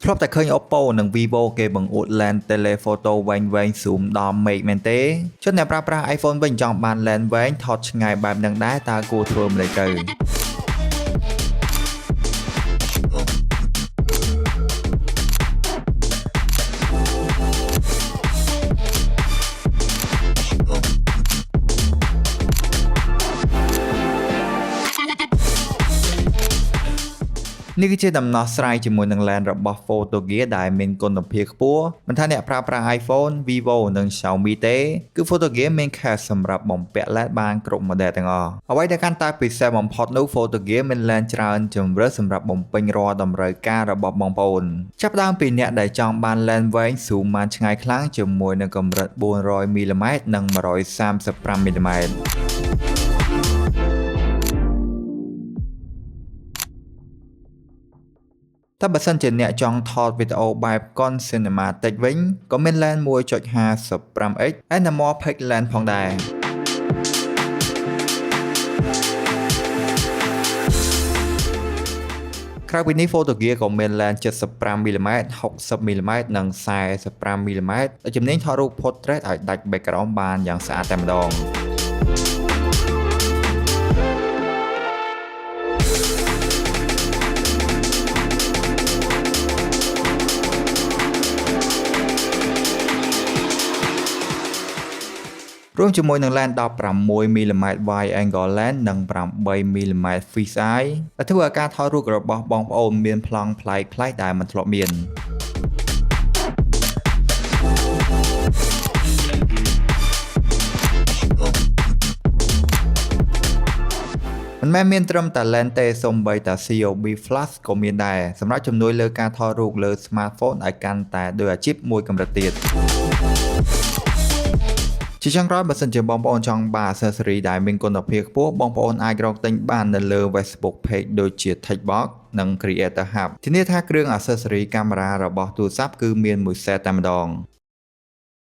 ធ្លាប់តែឃើញ Oppo និង Vivo គេបង្អួត lens telephoto វែងៗ zoom ដល់មេឃមែនទេជនអ្នកប្រើប្រាស់ iPhone វិញចង់បាន lens វែងថតឆ្ងាយបែបហ្នឹងដែរតើគួរធ្វើម្លេចទៅនេះគឺជាដំណោះស្រាយជាមួយនឹង lens របស់ Photo Gear ដែលមានគុណភាពខ្ពស់មិនថាអ្នកប្រើប្រាស់ iPhone, Vivo និង Xiaomi ទេគឺ Photo Gear មាន case សម្រាប់បំពាក់ lens បានគ្រប់ model ទាំងអស់អ្វីដែលកាន់តែពិសេសបំផុតនោះ Photo Gear មាន lens ច្រើនជម្រើសសម្រាប់បំពេញរាល់តម្រូវការរបស់បងប្អូនចាប់ផ្ដើមពីអ្នកដែលចង់បាន lens វែង zoom បានឆ្ងាយខ្លាំងជាមួយនឹងកម្រិត 400mm និង 135mmតែបើសិនជាអ្នកចង់ថតវីដេអូបែប Con Cinematic វិញក៏មាន lens 1.55x anamorphic lens ផងដែរក្រៅពីនេះ Photo Gear ក៏មាន lens 75mm 60mm និង 45mm ដែលជំនាញថតរូប portrait ឲ្យដាច់ background បានយ៉ាងស្អាតតែម្ដងរួមជាមួយនឹង lens 16mm wide angle lens និង 8mm fish eye ដែលធ្វើឲ្យការថតរូបរបស់បងប្អូនមានប្លង់ប្លែកៗដែលមិនធ្លាប់មានមិនមែនមានត្រឹមតែ lens ទេសូម្បីតែ COB flash ក៏មានដែរសម្រាប់ជំនួយលើការថតរូបលើ smartphone ឲ្យកាន់តែដូចអាជីពមួយកម្រិតទៀតជាចុងក្រោយបើសិនជាបងប្អូនចង់បាន accessory ដែលមានគុណភាពខ្ពស់បងប្អូនអាចរកទិញបាននៅលើ Facebook page ដូចជា Techbox និង Creator Hub ធានាថាគ្រឿង accessory កាមេរ៉ារបស់ទូរស័ព្ទគឺមានមួយ set តែម្ដង